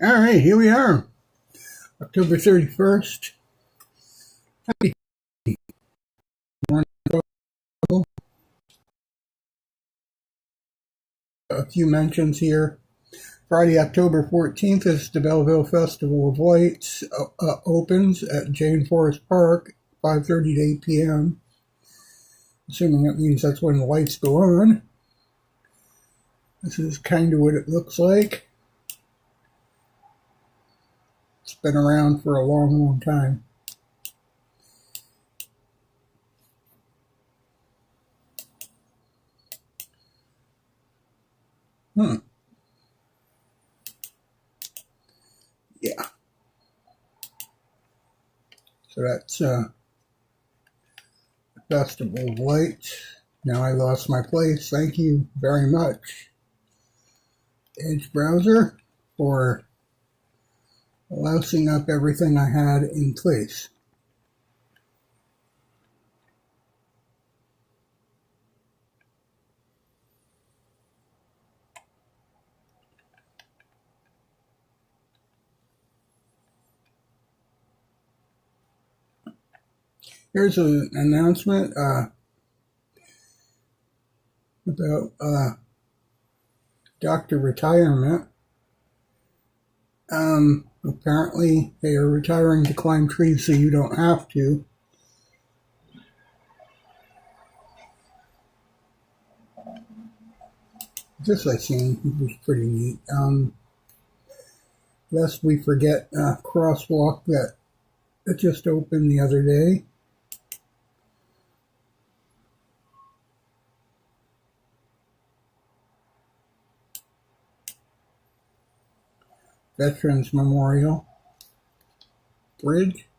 All right, here we are, October 31st. Happy morning, couple. A few mentions here. Friday, October 14th is the Belleville Festival of Lights opens at Jane Forest Park, 5:30 to 8 p.m. Assuming that means that's when the lights go on. This is kind of what it looks like. It's been around for a long, long time. Yeah. So that's Festival of Lights. Now I lost my place. Thank you very much, Edge browser, for lousing up everything I had in place. Here's an announcement about doctor retirement. Apparently, they are retiring to climb trees so you don't have to. This I seen was pretty neat. Lest we forget crosswalk that it just opened the other day. Veterans Memorial Bridge.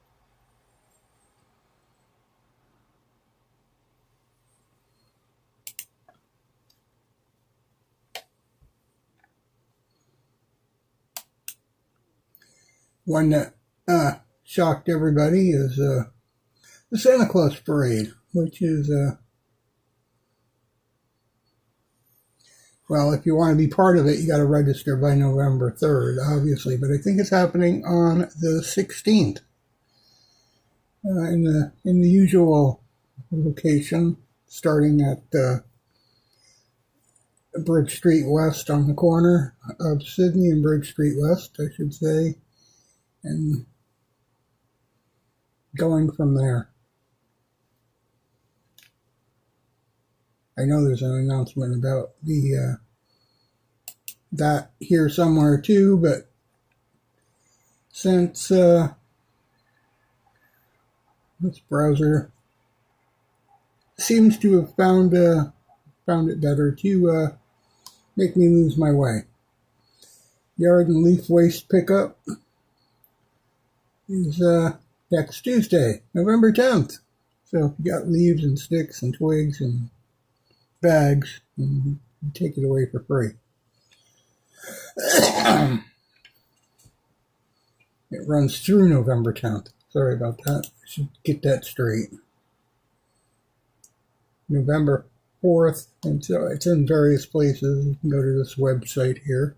One that shocked everybody is the Santa Claus Parade, which is, well, if you want to be part of it, you got to register by November 3rd, obviously, but I think it's happening on the 16th in the usual location, starting at Bridge Street West on the corner of Sydney and Bridge Street West, I should say, and going from there. I know there's an announcement about the that here somewhere too, but since this browser seems to have found it better to make me lose my way. Yard and leaf waste pickup is next Tuesday, November 10th. So if you got leaves and sticks and twigs and bags, you take it away for free. It runs through November 10th. Sorry about that. I should get that straight. November 4th, and so it's in various places. You can go to this website here.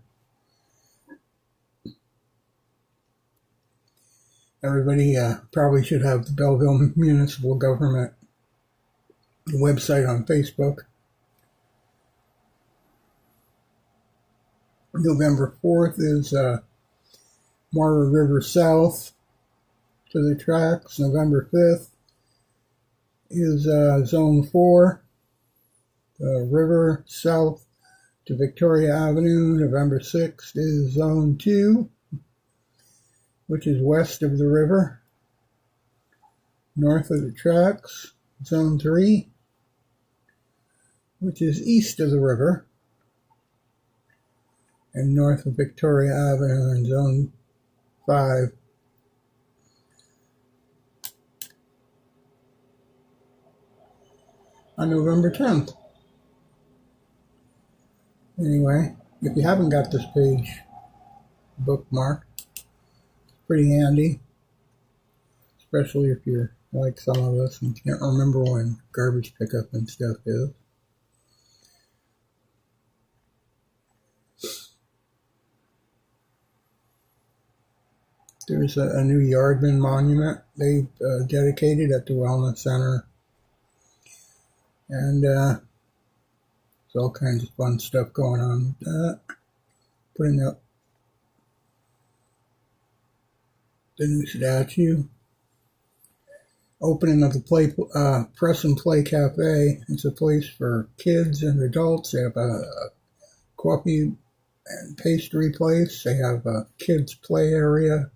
Everybody probably should have the Belleville Municipal Government website on Facebook. November 4th is Mara River South to the tracks. November 5th is Zone 4, the river south to Victoria Avenue. November 6th is Zone 2, which is west of the river, north of the tracks. Zone 3, which is east of the river, and north of Victoria Avenue, and Zone 5. On November 10th. Anyway, if you haven't got this page bookmarked, it's pretty handy, especially if you're like some of us and can't remember when garbage pickup and stuff is. There's a new Yardman monument they dedicated at the Wellness Center. And there's all kinds of fun stuff going on with that. Putting up the new statue. Opening of the Press and Play Cafe. It's a place for kids and adults. They have a coffee and pastry place. They have a kids play area.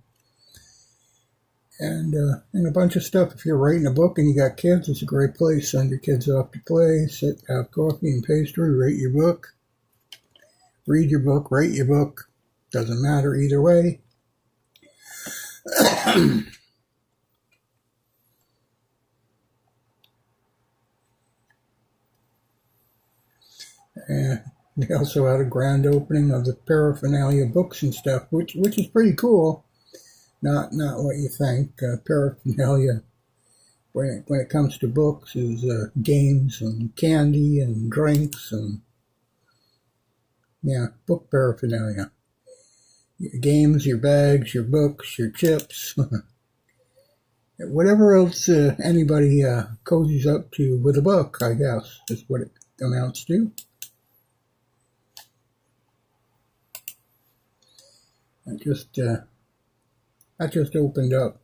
And a bunch of stuff. If you're writing a book and you got kids, it's a great place. Send your kids off to play, sit, have coffee and pastry, write your book. Read your book, write your book. Doesn't matter either way. And they also had a grand opening of the paraphernalia books and stuff, which is pretty cool. Not what you think. Paraphernalia, when it comes to books, is games and candy and drinks and book paraphernalia. Your games, your bags, your books, your chips, whatever else anybody cozies up to with a book, I guess, is what it amounts to. That just opened up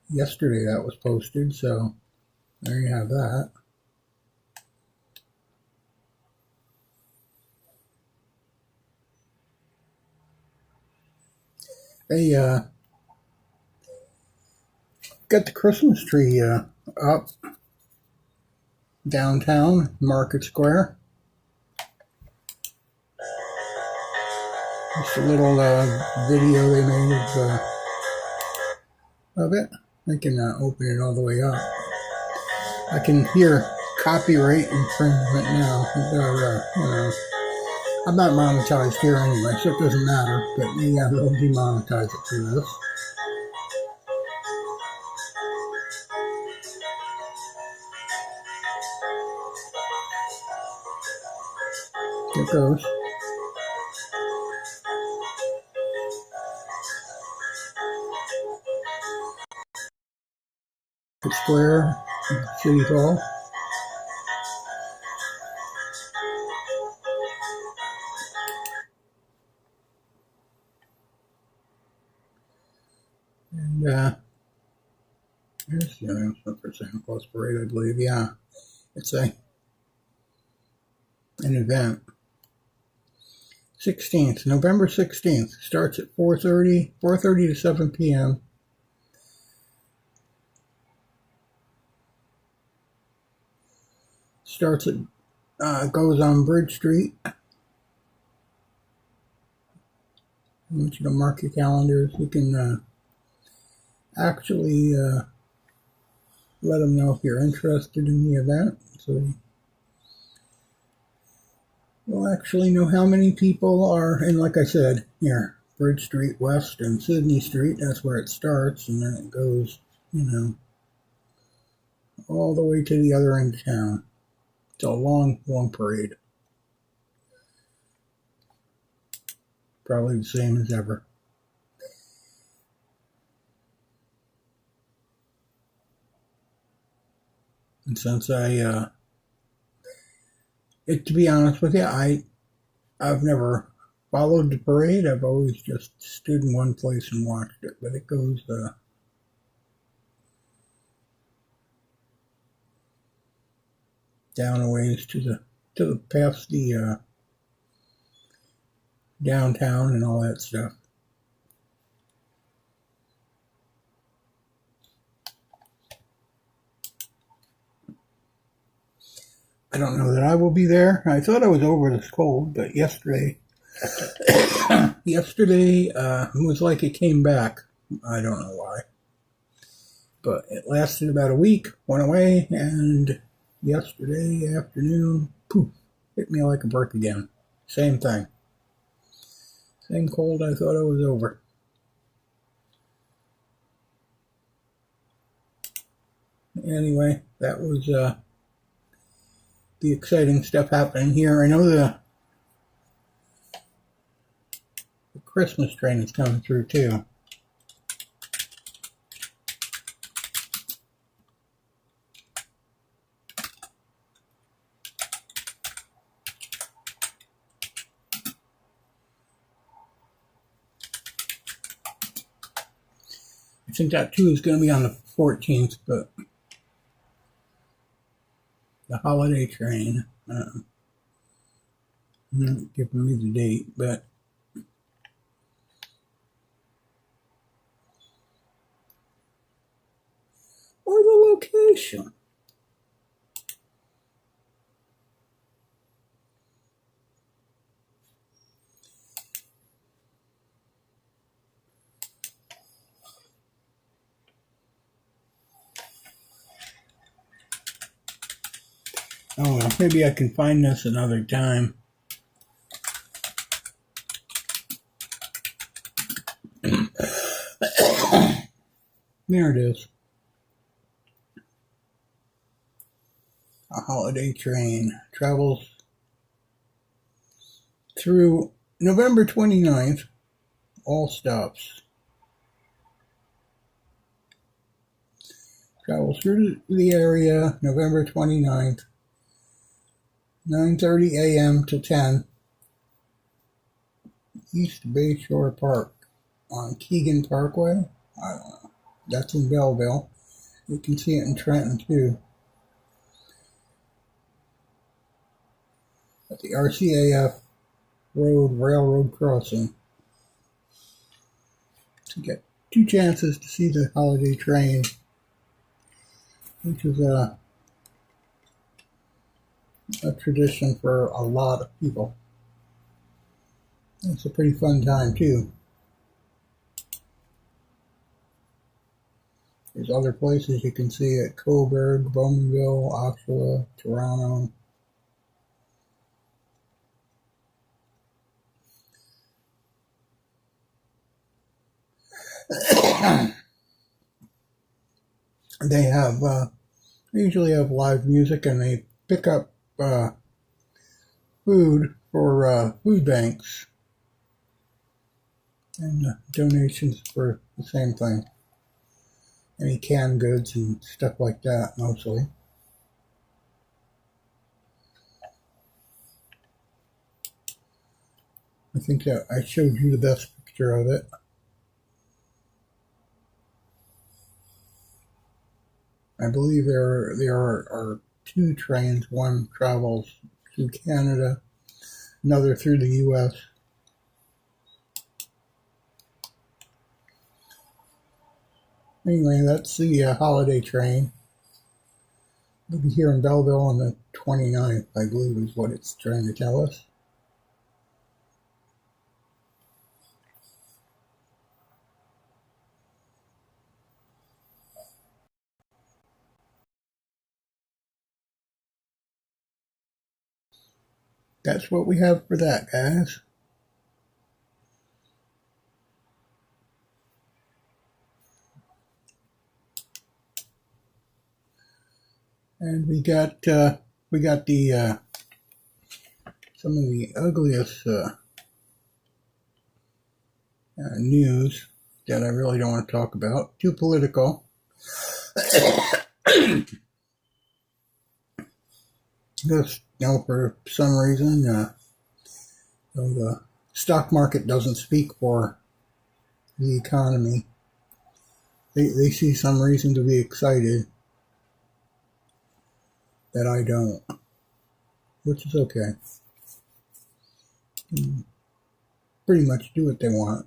yesterday. That was posted, so there you have that. They got the Christmas tree up downtown Market Square. Just a little video they made of it. I can open it all the way up. I can hear copyright infringement now. I'm not monetized here anyway, so it doesn't matter. But maybe they'll demonetize it for this. Here it goes. Square, City Hall. And here's the announcement for Santa Claus Parade, I believe. Yeah, it's an event. 16th, November 16th. Starts at 4:30 to 7 p.m. Starts at, goes on Bridge Street. I want you to mark your calendars. You can actually let them know if you're interested in the event. So you'll actually know how many people are, and like I said, here, Bridge Street West and Sydney Street, that's where it starts, and then it goes, all the way to the other end of town. It's a long, long parade. Probably the same as ever. And since to be honest with you, I've never followed the parade. I've always just stood in one place and watched it. But it goes down a ways to the past the downtown and all that stuff. I don't know that I will be there. I thought I was over this cold, but yesterday it was like it came back. I don't know why. But it lasted about a week, went away, and yesterday afternoon, poof, hit me like a brick again. Same thing. Same cold I thought I was over. Anyway, that was the exciting stuff happening here. I know the Christmas train is coming through too. I think that too is going to be on the 14th, but the holiday train, not giving me the date, but or the location. Oh well, maybe I can find this another time. There it is. A holiday train travels through November 29th, all stops. Travels through the area November 29th, 9:30 a.m. to 10, East Bayshore Park on Keegan Parkway. I don't know. That's in Belleville. You can see it in Trenton too. At the RCAF Road Railroad Crossing. To get 2 chances to see the holiday train, which is a tradition for a lot of people. It's a pretty fun time too. There's other places you can see it: Coburg, Bowmanville, Oshawa, Toronto. They usually have live music, and they pick up food for food banks and donations for the same thing. Any canned goods and stuff like that, mostly. I think that I showed you the best picture of it. I believe there are 2 trains. One travels through Canada, another through the U.S. Anyway, that's the holiday train. We'll be here in Belleville on the 29th, I believe is what it's trying to tell us. That's what we have for that, guys. And we got the some of the ugliest news that I really don't want to talk about. Too political. Just, for some reason, the stock market doesn't speak for the economy. They see some reason to be excited that I don't, which is okay. Pretty much do what they want.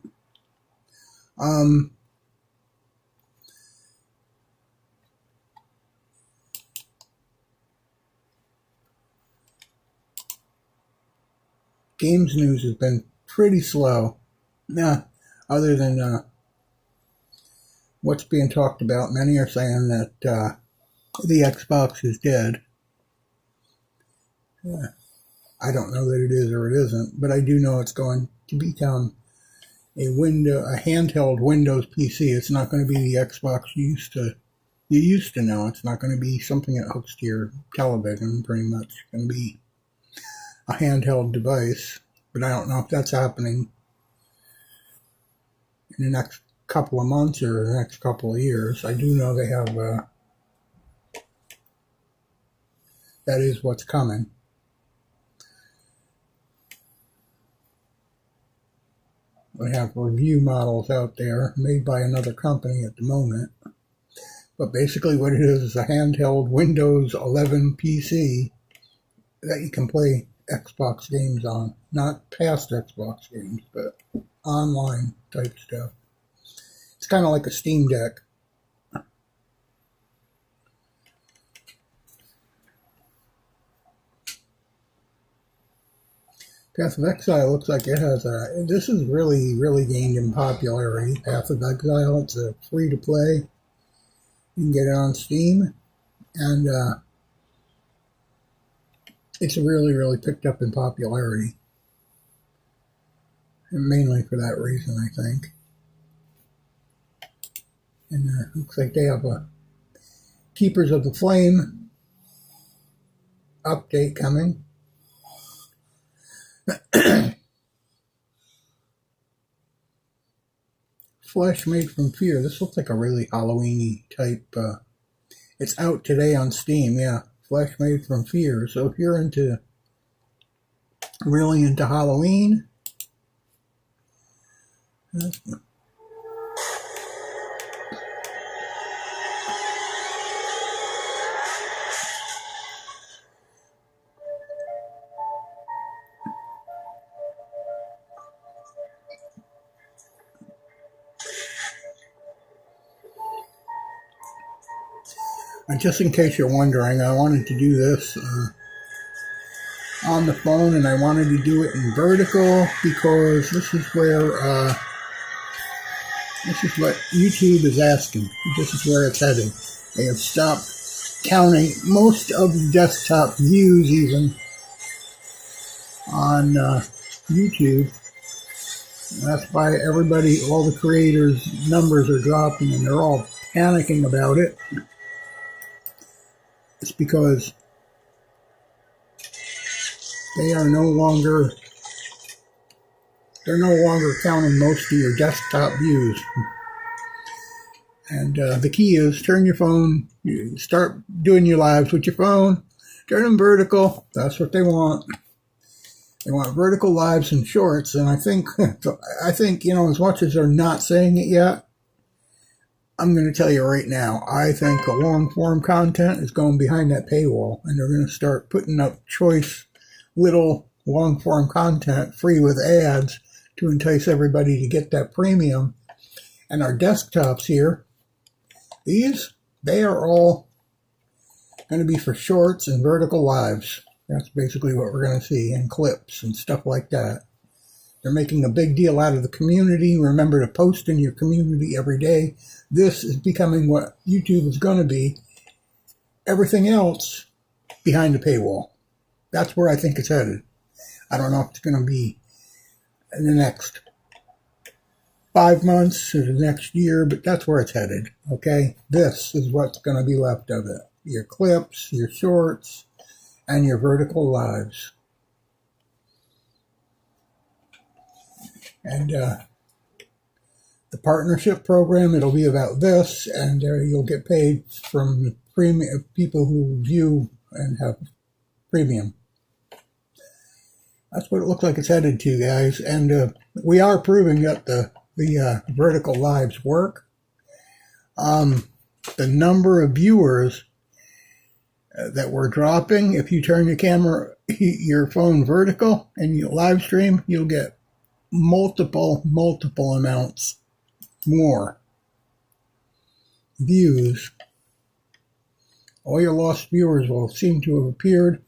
Games news has been pretty slow. Other than what's being talked about, many are saying that the Xbox is dead. I don't know that it is or it isn't, but I do know it's going to become a handheld Windows PC. It's not going to be the Xbox you used to know. It's not going to be something that hooks to your television. Pretty much, it's going to be a handheld device. But I don't know if that's happening in the next couple of months or the next couple of years. I do know they have that is what's coming. We have review models out there made by another company at the moment. But basically what it is a handheld Windows 11 PC that you can play Xbox games on. Not past Xbox games, but online type stuff. It's kind of like a Steam Deck. Path of Exile looks like it has this is really gained in popularity. Path of Exile, it's a free to play. You can get it on Steam, and it's really picked up in popularity. And mainly for that reason, I think. And looks like they have a Keepers of the Flame update coming. Flesh Made from Fear. This looks like a really Halloween-y type. It's out today on Steam, yeah. Flesh Made from Fear. So if you're really into Halloween, and just in case you're wondering, I wanted to do this on the phone, and I wanted to do it in vertical because this is where this is what YouTube is asking. This is where it's heading. They have stopped counting most of the desktop views even on YouTube. And that's why everybody, all the creators' numbers are dropping, and they're all panicking about it. It's because they're no longer counting most of your desktop views. And the key is turn your phone, you start doing your lives with your phone, turn them vertical. That's what they want. They want vertical lives and shorts. And I think, as much as they're not saying it yet, I'm going to tell you right now, I think the long-form content is going behind that paywall, and they're going to start putting up choice little long-form content free with ads to entice everybody to get that premium. And our desktops here, they are all going to be for shorts and vertical lives. That's basically what we're going to see, and clips and stuff like that. They're making a big deal out of the community. Remember to post in your community every day. This is becoming what YouTube is going to be. Everything else behind the paywall. That's where I think it's headed. I don't know if it's going to be in the next 5 months or the next year, but that's where it's headed. Okay? This is what's going to be left of it. Your clips, your shorts, and your vertical lives. And the partnership program, it'll be about this, and you'll get paid from the premium people who view and have premium. That's what it looks like it's headed to, guys. And we are proving that the vertical lives work. The number of viewers that we're dropping, if you turn your phone vertical and you live stream, you'll get multiple amounts more views. All your lost viewers will seem to have appeared,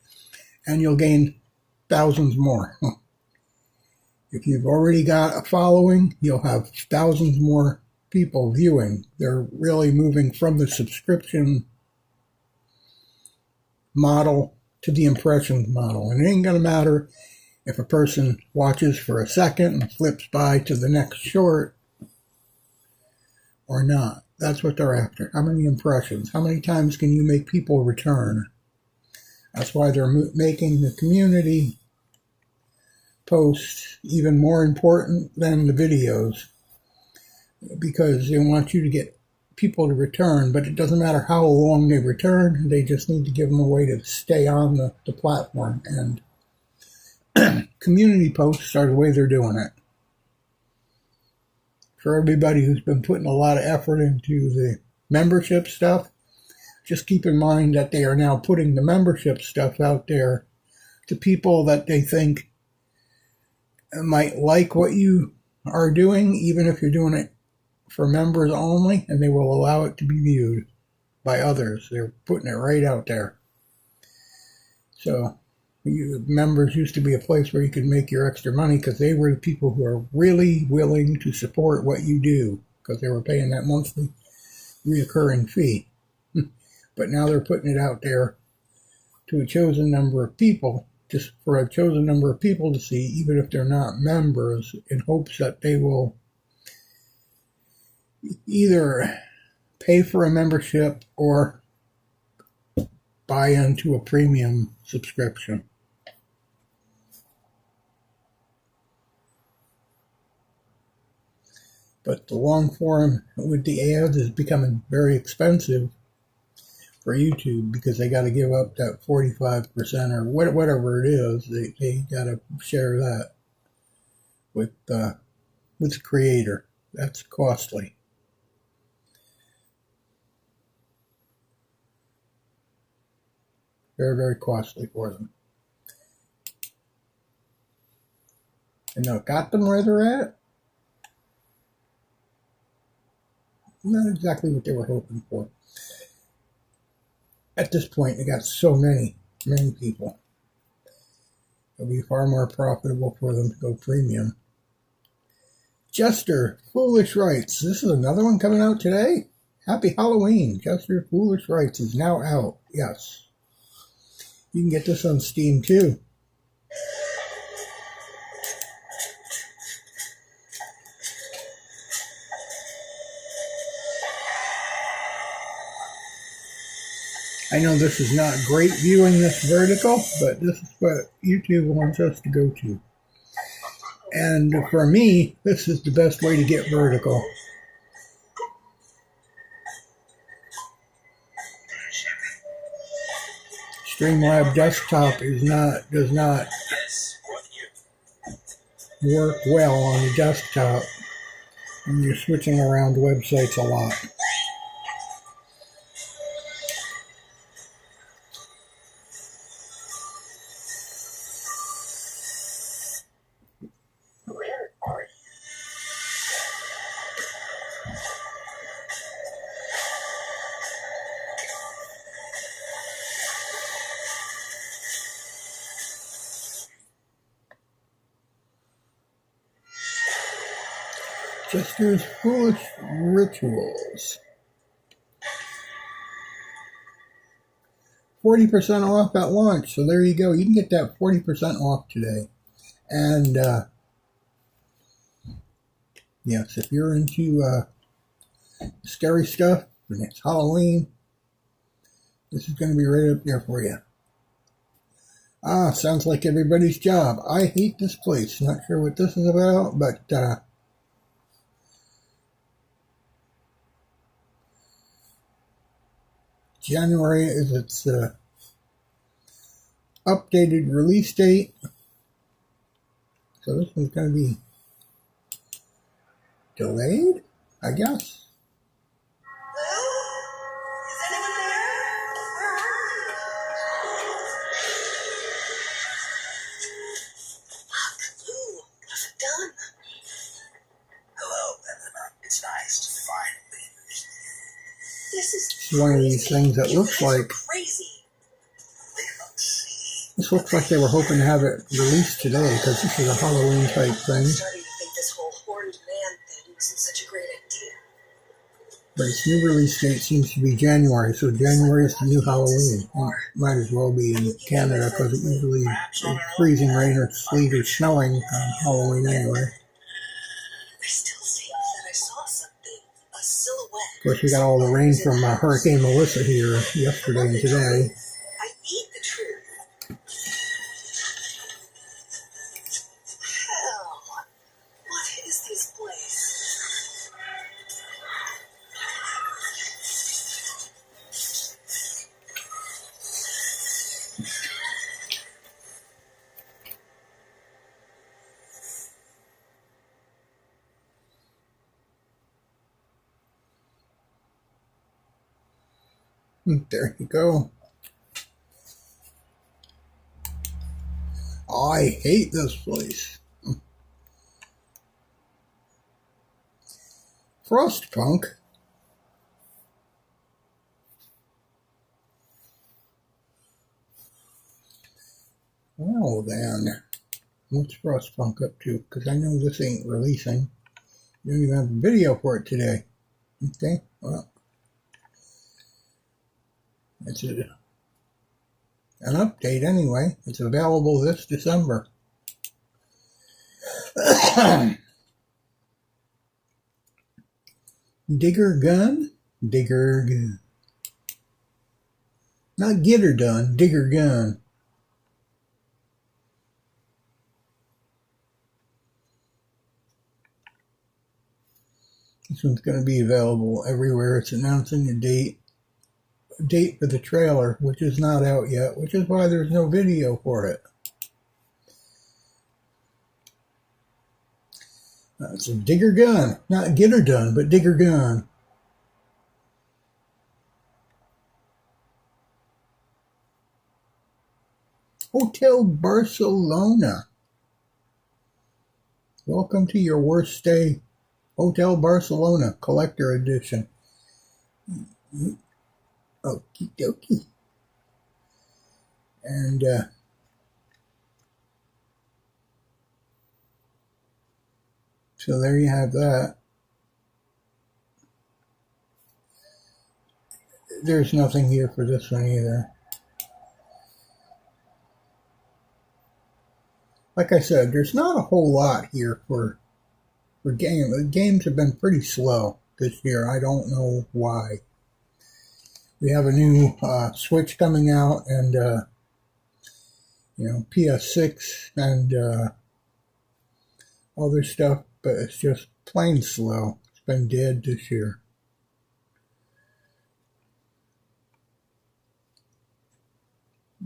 and you'll gain thousands more. If you've already got a following, you'll have thousands more people viewing. They're really moving from the subscription model to the impressions model. And it ain't going to matter if a person watches for a second and flips by to the next short or not. That's what they're after. How many impressions? How many times can you make people return? That's why they're making the community posts even more important than the videos, because they want you to get people to return, but it doesn't matter how long they return. They just need to give them a way to stay on the platform. And community posts are the way they're doing it. for everybody who's been putting a lot of effort into the membership stuff, just keep in mind that they are now putting the membership stuff out there to people that they think might like what you are doing, even if you're doing it for members only, and they will allow it to be viewed by others. They're putting it right out there. So members used to be a place where you could make your extra money because they were the people who are really willing to support what you do because they were paying that monthly reoccurring fee. But now they're putting it out there to a chosen number of people, just for a chosen number of people to see, even if they're not members, in hopes that they will either pay for a membership or buy into a premium subscription. But the long form with the ads is becoming very expensive for YouTube because they got to give up that 45% or whatever it is. They got to share that with the creator. That's costly. Very, very costly for them. And now got them where they're at? Not exactly what they were hoping for. At this point, they got so many people. It'll be far more profitable for them to go premium. Jester, Foolish Rites. This is another one coming out today. Happy Halloween. Jester, Foolish Rites is now out. Yes. You can get this on Steam too. I know this is not great viewing this vertical, but this is what YouTube wants us to go to. And for me, this is the best way to get vertical. Streamlab Desktop does not work well on the desktop when you're switching around websites a lot. Jester's Foolish Rituals. 40% off at launch. So there you go. You can get that 40% off today. And yes, if you're into scary stuff and it's Halloween, this is going to be right up there for you. Sounds like everybody's job. I hate this place. Not sure what this is about, but January is its updated release date. So this one's going to be delayed, I guess. Is anyone there? Where are you? Fuck, Lou, what's it done? Hello, Eleanor. It's nice to finally. This is one of these things that looks like crazy. This looks like they were hoping to have it released today because this is a Halloween type thing. I'm starting to think this whole horned man thing isn't such a great idea. But its new release date seems to be January, so January is the new Halloween. It might as well be in Canada because it usually is freezing rain or sleet or snowing on Halloween anyway. I still think that I saw something. A silhouette. Of course, we got all the rain from Hurricane Melissa here yesterday and today. I need the truth. Hell, what is this place? There you go. I hate this place. Frostpunk? Well then, what's Frostpunk up to? Because I know this ain't releasing. You don't even have a video for it today. Okay, well, it's an update anyway. It's available this December. Digger gun? Digger gun. Not get her done, digger gun. This one's going to be available everywhere. It's announcing a date for the trailer, which is not out yet, which is why there's no video for it. It's a digger gun. Not get her done, but digger gun. Hotel Barcelona. Welcome to your worst stay. Hotel Barcelona Collector Edition. Okie dokie. And so there you have that. There's nothing here for this one either. Like I said, there's not a whole lot here for games. The games have been pretty slow this year. I don't know why. We have a new Switch coming out, and PS6 and other stuff, but it's just plain slow. It's been dead this year.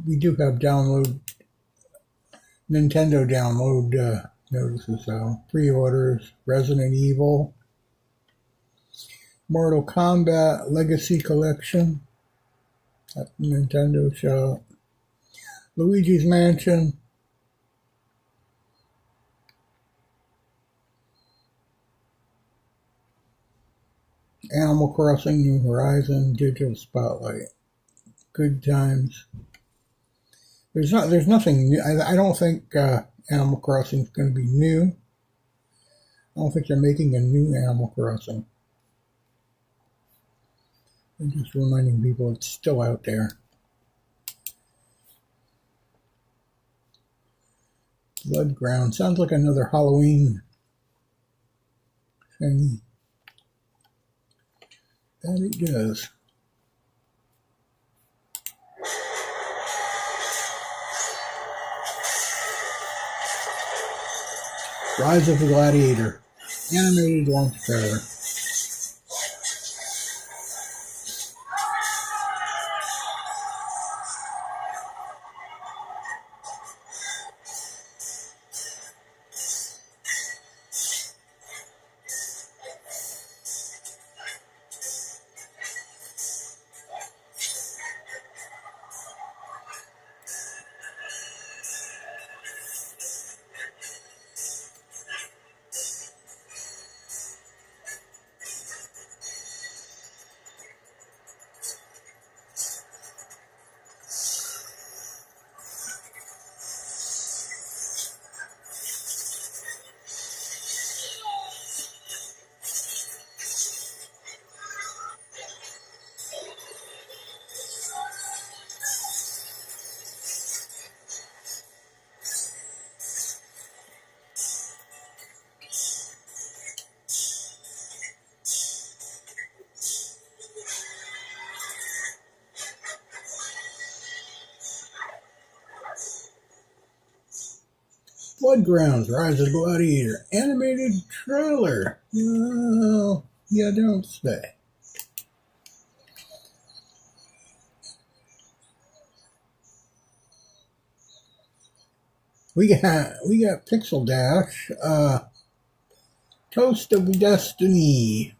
We do have Nintendo download notices though. Pre-orders, Resident Evil, Mortal Kombat Legacy Collection at the Nintendo shop, Luigi's Mansion, Animal Crossing New Horizon, Digital Spotlight, Good Times. There's nothing new. I don't think Animal Crossing is going to be new. I don't think they're making a new Animal Crossing. I'm just reminding people it's still out there. Blood Ground. Sounds like another Halloween thing. That it does. Rise of the Gladiator. Animated launch trailer. Blood Grounds, Rise of the Gladiator, animated trailer. No, you don't say. We got Pixel Dash, Toast of Destiny.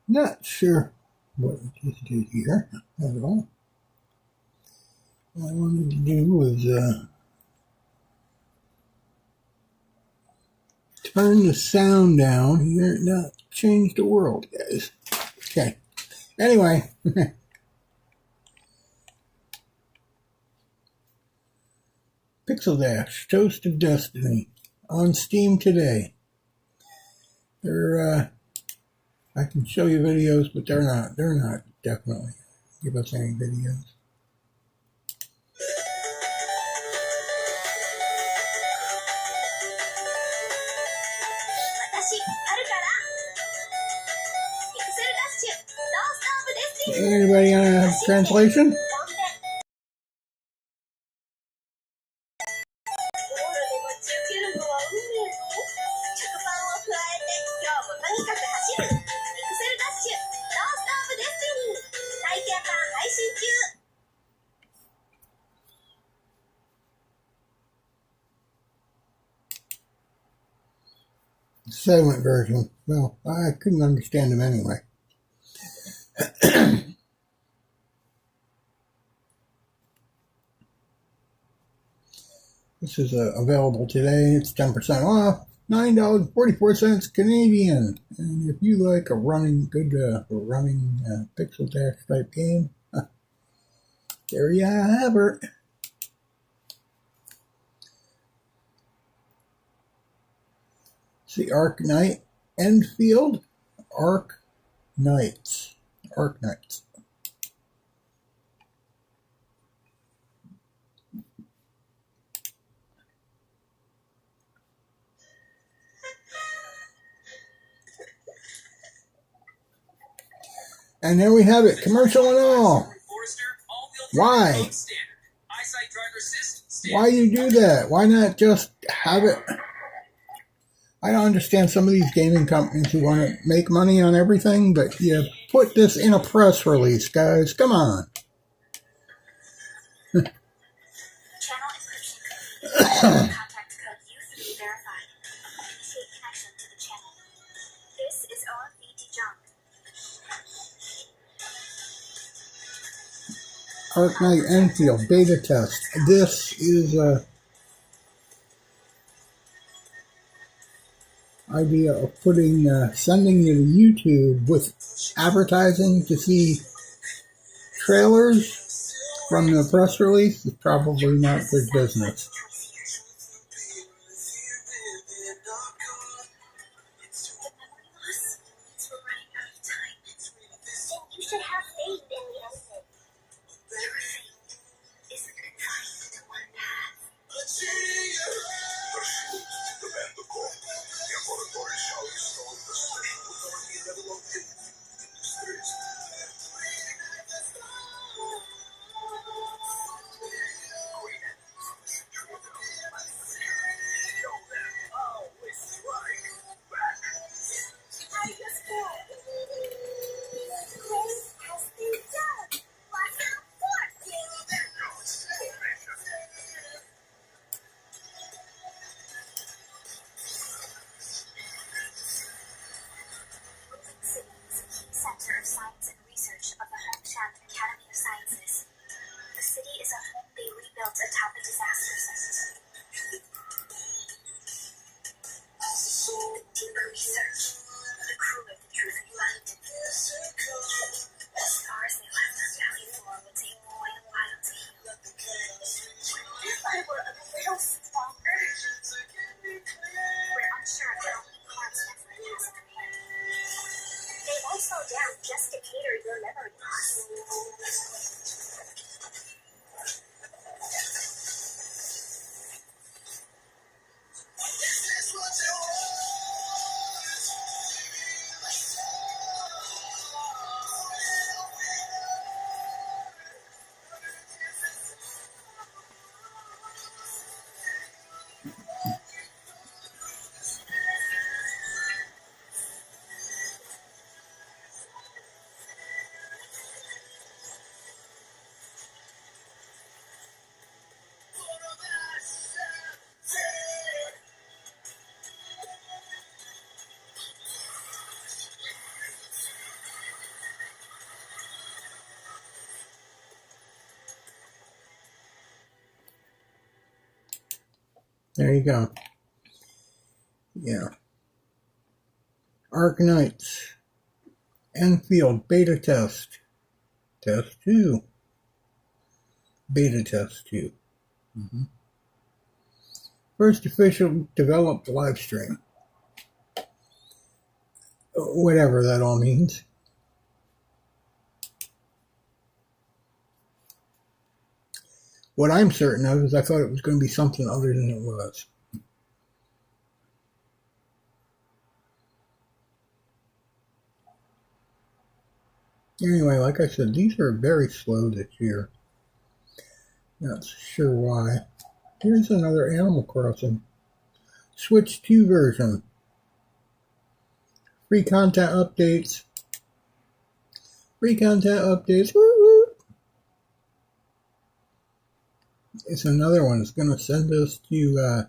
Not sure what I just did here at all. All I wanted to do was turn the sound down here, not change the world, guys. Okay. Anyway, Pixel Dash, Toast of Destiny, on Steam today. They're I can show you videos, but they're not definitely give us any videos. Anybody translation? Silent version. Well, I couldn't understand them anyway. This is available today. It's 10% off. $9.44 Canadian. And if you like a running Pixel Dash type game, there you have it. See Arc Knight Enfield. Arc Knights. And there we have it, commercial and all. Why? Why you do that? Why not just have it? I don't understand some of these gaming companies who want to make money on everything, but you put this in a press release, guys. Come on. Channel encryption code. Contact code U3 verified. Initiate connection to the channel. This is OMVD Junk. Arc Knight Enfield beta test. This is a idea of sending you to YouTube with advertising to see trailers from the press release is probably not good business. You should have faith in the exit. Everything is confined to one path. The band of God. The laboratory shall install the special authority level of industries. Always strike back. I just got it. Grace has been done. Watch out for City is a key center of science and research of the Hongshan Academy of Sciences. The city is a home they rebuilt atop a disaster site. Deeper research, the crew of the truth behind it. The scars they left on Valley floor would take quite a while to heal. If I were a little stronger, we're unsure if it'll be harms meant for a task prepared. They won't slow down just to cater your memory loss. There you go. Yeah. Arc Knights. Enfield beta test. Test 2. Beta test 2. First official developed live stream. Whatever that all means. What I'm certain of is I thought it was going to be something other than it was. Anyway, like I said, these are very slow this year. Not sure why. Here's another Animal Crossing. Switch 2 version. Free content updates. Free content updates. Woo-woo. It's another one that's going to send us to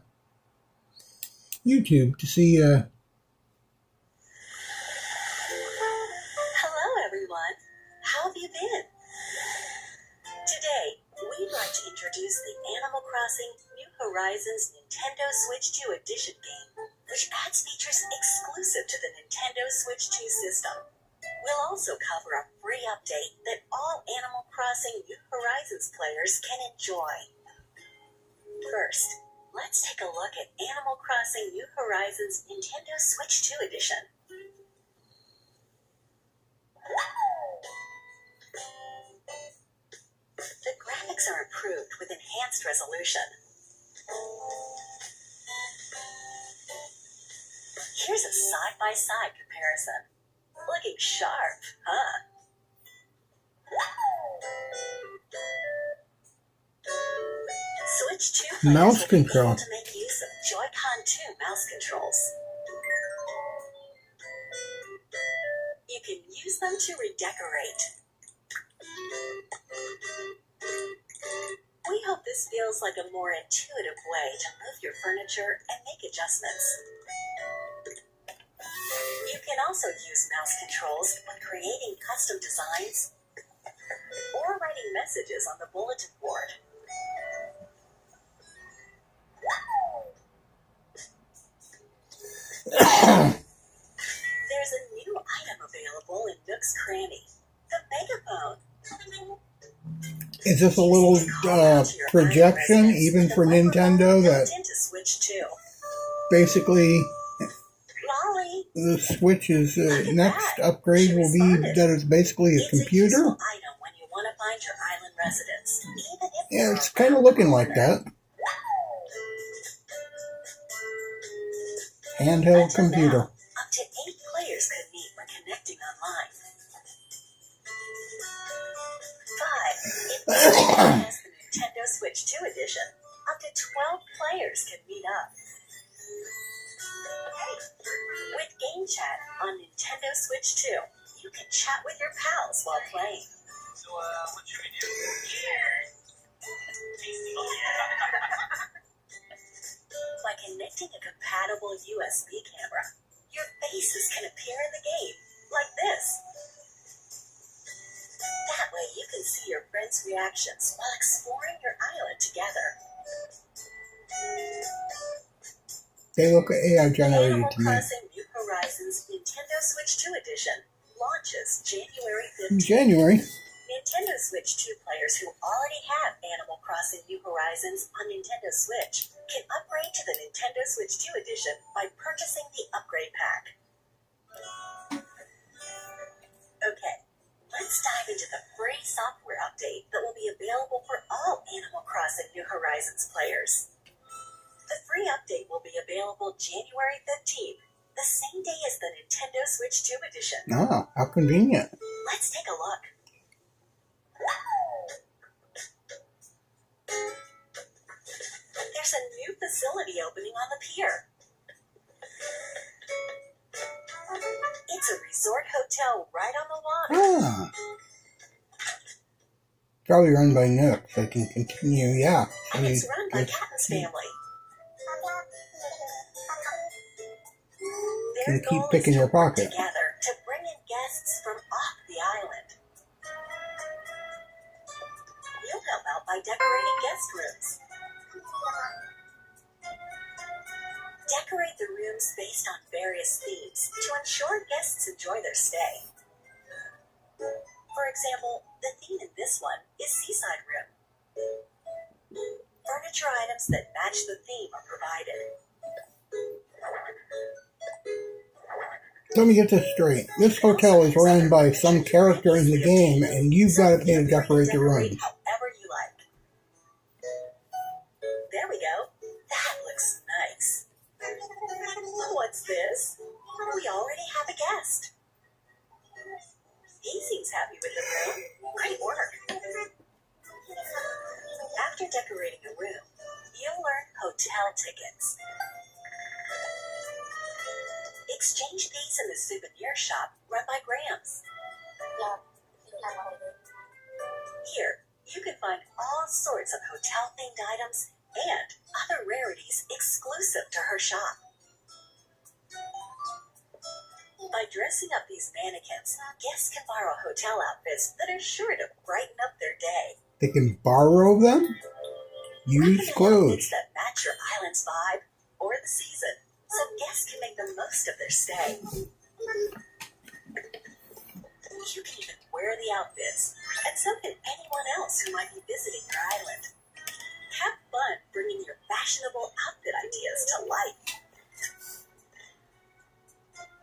YouTube to see. Hello, everyone. How have you been? Today, we'd like to introduce the Animal Crossing New Horizons Nintendo Switch 2 Edition game, which adds features exclusive to the Nintendo Switch 2 system. We'll also cover a free update that all Animal Crossing New Horizons players can enjoy. First, let's take a look at Animal Crossing New Horizons Nintendo Switch 2 Edition. The graphics are improved with enhanced resolution. Here's a side-by-side comparison. Looking sharp, huh? Switch 2 players Mouse will be control. able to make use of Joy-Con 2 mouse controls. You can use them to redecorate. We hope this feels like a more intuitive way to move your furniture and make adjustments. You can also use mouse controls when creating custom designs or writing messages on the bulletin board. There's a new item available in Nook's Cranny, the megaphone. Is this a little projection, even for Nintendo, that into Switch 2. basically Lolly, the Switch's next upgrade will be that it's basically a it's a computer? useful item when you want to find your island residents, even if Yeah, you're it's kind of looking like that. Handheld Until computer. now, up to 8 players could meet when connecting online. 5. If anyone has the Nintendo Switch 2 edition, up to 12 players can meet up. With Game Chat on Nintendo Switch 2, you can chat with your pals while playing. So, what should we do? By connecting a compatible USB camera, your faces can appear in the game, like this. That way you can see your friends' reactions while exploring your island together. They look AI generated Animal to me. Crossing New Horizons Nintendo Switch 2 Edition launches January 15th. January. Nintendo Switch 2 players who already have Animal Crossing New Horizons on Nintendo Switch can upgrade to the Nintendo Switch 2 Edition by purchasing the upgrade pack. Okay, let's dive into the free software update that will be available for all Animal Crossing New Horizons players. The free update will be available January 15th, the same day as the Nintendo Switch 2 Edition. Ah, how convenient. Let's take a look. There's a new facility opening on the pier. It's a resort hotel right on the water. Ah. Probably run by Nook, so I can continue, yeah. And it's run by Captain's family. Can Their keep goal picking is to your work pocket. together to bring in guests from off the island. You'll help out by decorating guest rooms. various themes to ensure guests enjoy their stay. For example, the theme in this one is Seaside Room. Furniture items that match the theme are provided. Let me get this straight. This hotel is run by some character in the game, and you've got to pay to decorate your room. However you like. There we go. That looks nice. What's this? We already have a guest. He seems happy with the room. Great work. After decorating a room, you'll earn hotel tickets. Exchange these in the souvenir shop run by Grams. Here, you can find all sorts of hotel-themed items and other rarities exclusive to her shop. By dressing up these mannequins, guests can borrow hotel outfits that are sure to brighten up their day. They can borrow them? Use Recommend clothes. outfits that match your island's vibe or the season, so guests can make the most of their stay. You can even wear the outfits, and so can anyone else who might be visiting your island. Have fun bringing your fashionable outfit ideas to life.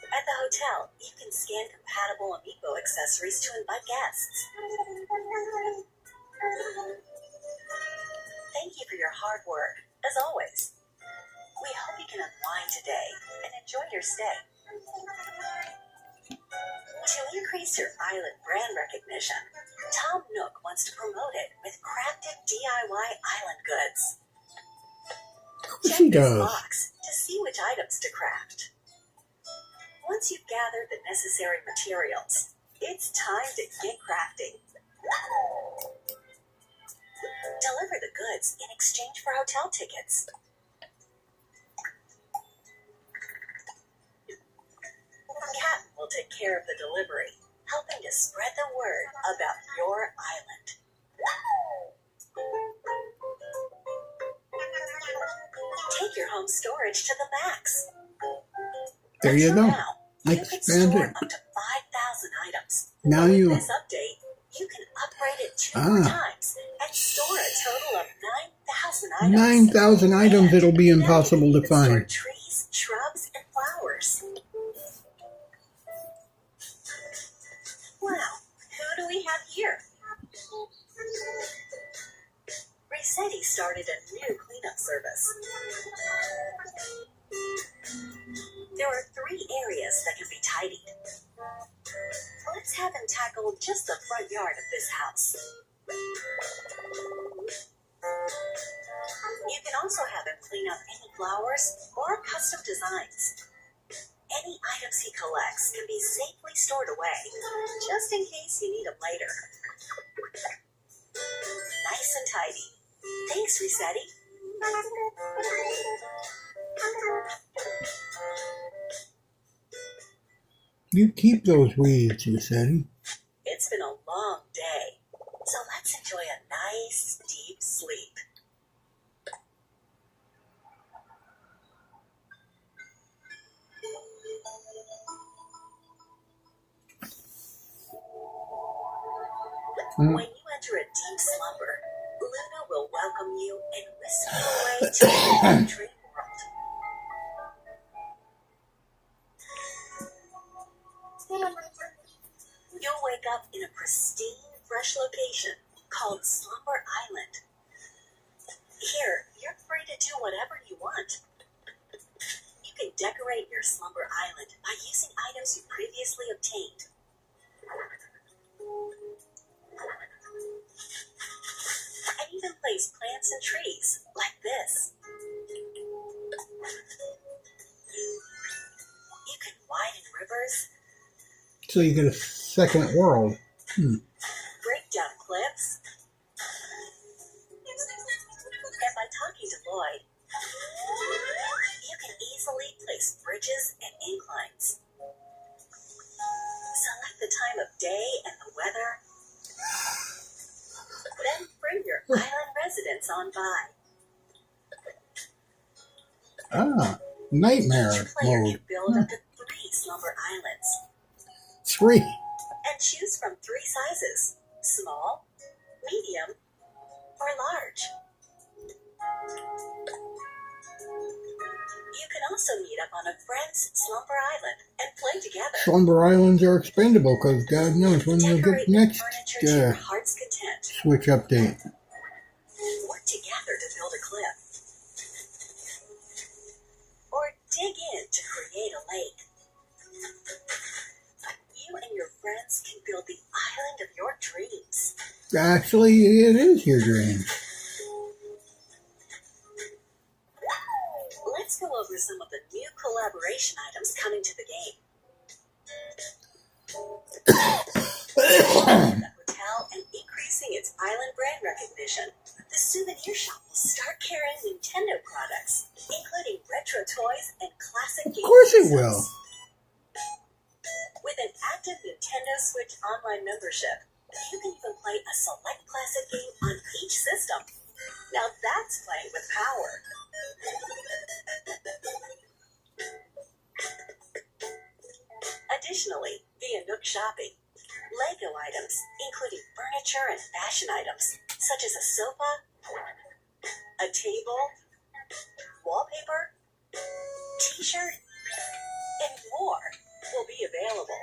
At the hotel, you can scan compatible Amiibo accessories to invite guests. Thank you for your hard work, as always. We hope you can unwind today and enjoy your stay. To increase your island brand recognition, Tom Nook wants to promote it with crafted DIY island goods. Check She this does. box to see which items to craft. Once you've gathered the necessary materials, it's time to get crafting. Deliver the goods in exchange for hotel tickets. Captain will take care of the delivery, helping to spread the word about your island. Take your home storage to the max. There you Until go. now, you can Expand store it. up to 5,000 items. Now With you... this update, you can upgrade it 2 more times and store a total of 9,000 items. 9,000 items And it'll be now impossible you to can store find. trees, shrubs, and flowers. Wow, who do we have here? Rossetti started a new cleanup service. There are 3 areas that can be tidied. Let's have him tackle just the front yard of this house. You can also have him clean up any flowers or custom designs. Any items he collects can be safely stored away, just in case you need them later. Nice and tidy. Thanks, Rossetti. You keep those weeds, you said. It's been a long day, so let's enjoy a nice, deep sleep. When you enter a deep slumber, Luna will welcome you and whisk you away to a dream world. You'll wake up in a pristine, fresh location called Slumber Island. Here, you're free to do whatever you want. You can decorate your Slumber Island by using items you previously obtained. And even place plants and trees, like this. You can widen rivers, So you get a second world. break down cliffs, and by talking to Lloyd, you can easily place bridges and inclines. Select the time of day and the weather, then bring your island residents on by. Ah, nightmare Each player mode. can build up to islands. 3. And choose from 3 sizes: small, medium, or large. You can also meet up on a friend's slumber island and play together. Slumber islands are expendable because God knows when we'll Decorate get next furniture to your heart's content. Switch update. Work together to build a cliff. Or dig in to create a lake. You and your friends can build the island of your dreams. Actually, it is your dream. Let's go over some of the new collaboration items coming to the game. The hotel and increasing its island brand recognition, the souvenir shop will start carrying Nintendo products, including retro toys and classic game Of course it systems. will. With an active Nintendo Switch online membership, you can even play a select classic game on each system. Now that's playing with power. Additionally, via Nook Shopping, Lego items, including furniture and fashion items, such as a sofa, a table, wallpaper, t-shirt, and more, will be available.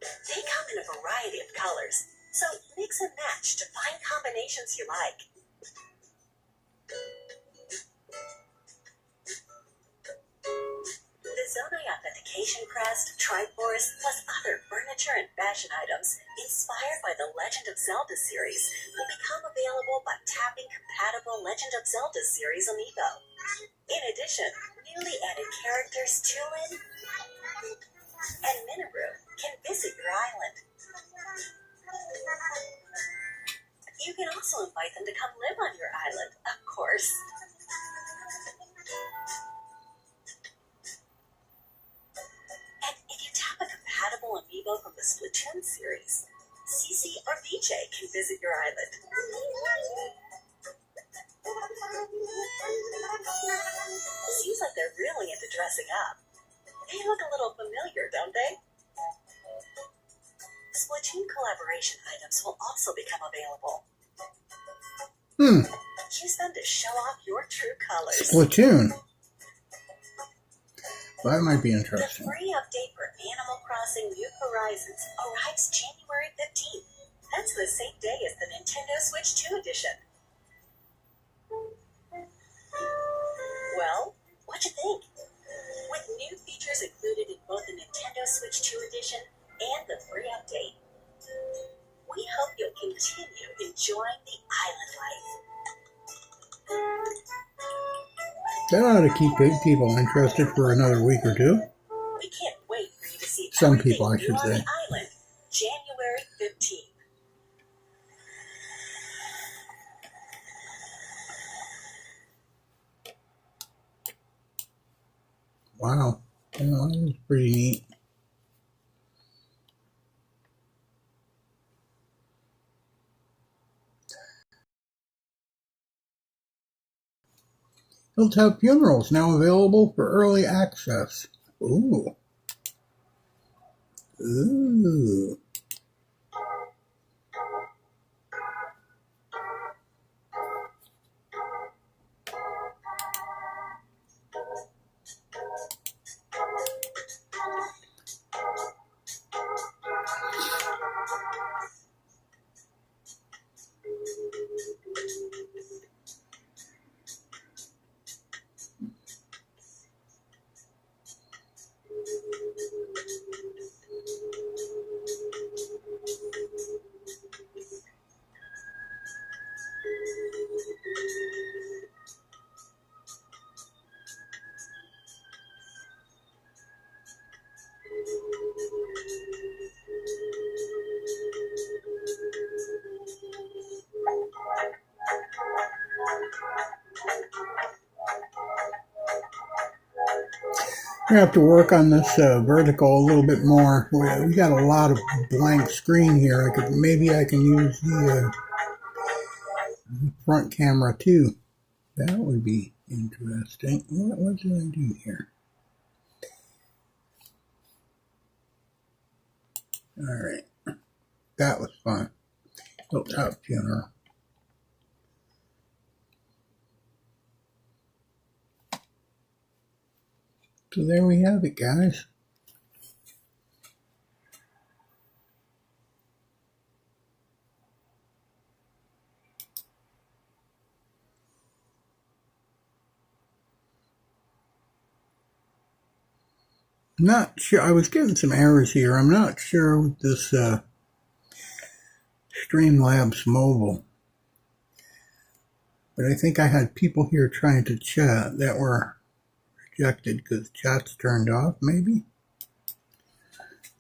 They come in a variety of colors, so mix and match to find combinations you like. The Zonai Authentication Crest, Triforce, plus other furniture and fashion items inspired by the Legend of Zelda series will become available by tapping compatible Legend of Zelda series amiibo. In addition, newly added characters Tulin and Minoru can visit your island. You can also invite them to come live on your island, of course. And if you tap a compatible amiibo from the Splatoon series, Cece or BJ can visit your island. Seems like they're really into dressing up. They look a little familiar, don't they? Splatoon collaboration items will also become available. Use them to show off your true colors. Splatoon. Well, that might be The interesting. free update for Animal Crossing New Horizons arrives January 15th. That's the same day as the Nintendo Switch 2 edition. Well, what'd you think? With new features included in both the Nintendo Switch 2 edition and the free update, we hope you'll continue enjoying the island life. That ought to keep people interested for another week or two. We can't wait for you to see Some everything people, I new should on say. the island, January 15th. Wow. Yeah, that was pretty neat. Hilltop Funerals now available for early access. Ooh. Ooh. I have to work on this vertical a little bit more. We got a lot of blank screen here. Maybe I can use the front camera too. That would be interesting. What did I do here? Alright. That was fun. Hilltop funeral. So there we have it, guys. Not sure. I was getting some errors here. I'm not sure with this Streamlabs mobile. But I think I had people here trying to chat that were rejected because chat's turned off, maybe?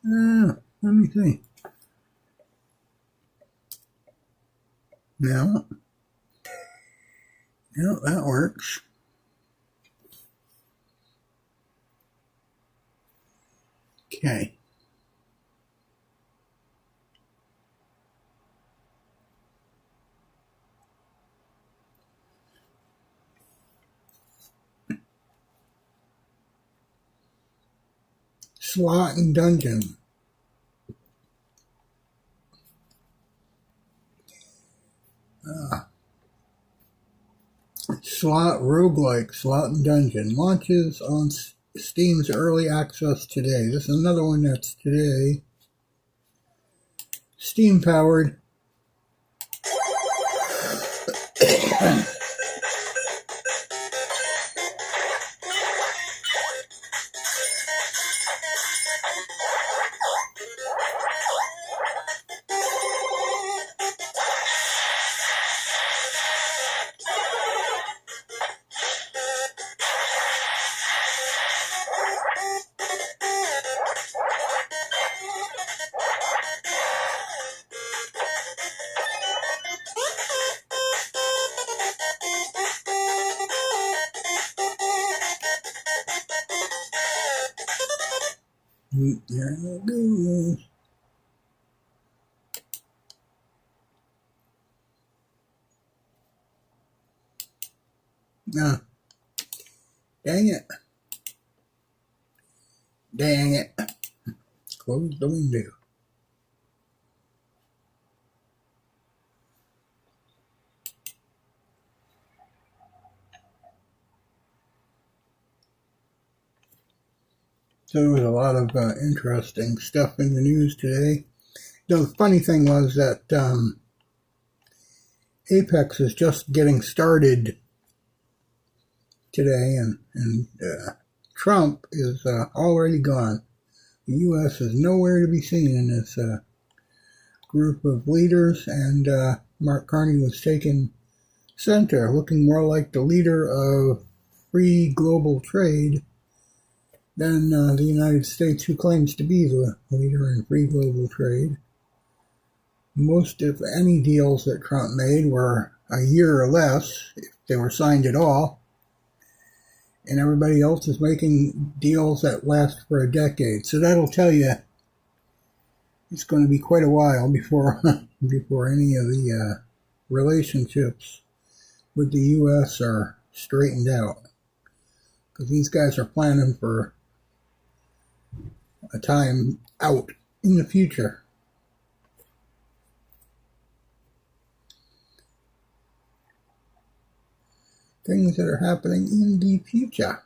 Let me see. No, that works. Okay. Slot and Dungeon. Slot roguelike, Slot and Dungeon launches on Steam's early access today. This is another one that's today. Steam powered. There it goes. No. Dang it. Dang it. Close the window. So there was a lot of interesting stuff in the news today. The funny thing was that Apex is just getting started today, and Trump is already gone. The U.S. is nowhere to be seen in this group of leaders, and Mark Carney was taken center, looking more like the leader of free global trade than the United States, who claims to be the leader in free global trade. Most, if any, deals that Trump made were a year or less, if they were signed at all. And everybody else is making deals that last for a decade. So that'll tell you it's going to be quite a while before any of the relationships with the U.S. are straightened out. Because these guys are planning for a time out in the future. Things that are happening in the future.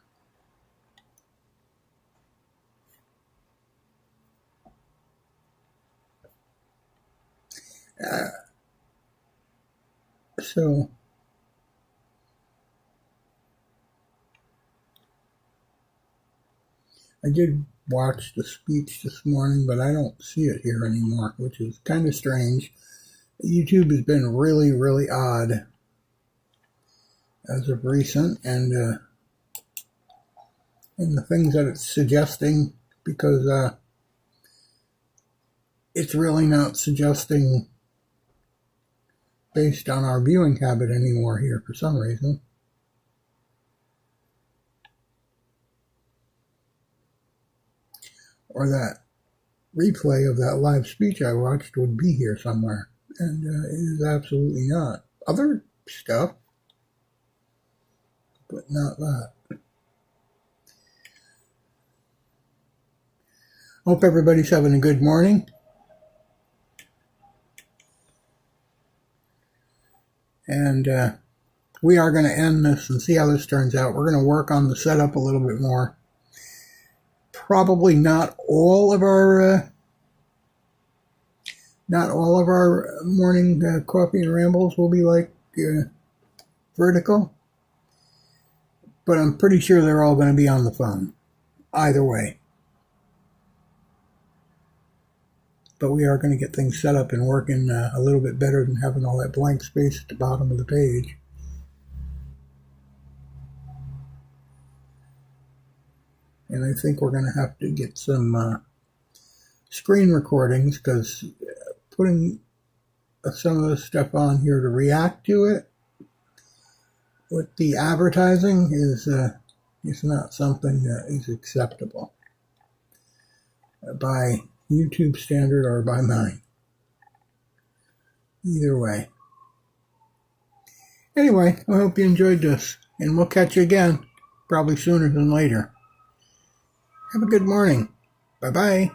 So I did watch the speech this morning, but I don't see it here anymore, which is kind of strange. YouTube has been really, really odd as of recent, and the things that it's suggesting, because it's really not suggesting based on our viewing habit anymore here for some reason. Or that replay of that live speech I watched would be here somewhere, and it is absolutely not. Other stuff, but not that. Hope everybody's having a good morning. And we are going to end this and see how this turns out. We're going to work on the setup a little bit more. Probably not all of our morning coffee and rambles will be like vertical, but I'm pretty sure they're all going to be on the phone. Either way. But we are going to get things set up and working a little bit better than having all that blank space at the bottom of the page. And I think we're going to have to get some screen recordings, because putting some of the stuff on here to react to it with the advertising is not something that is acceptable by YouTube standard or by mine. Either way. Anyway, I hope you enjoyed this, and we'll catch you again, probably sooner than later. Have a good morning. Bye-bye.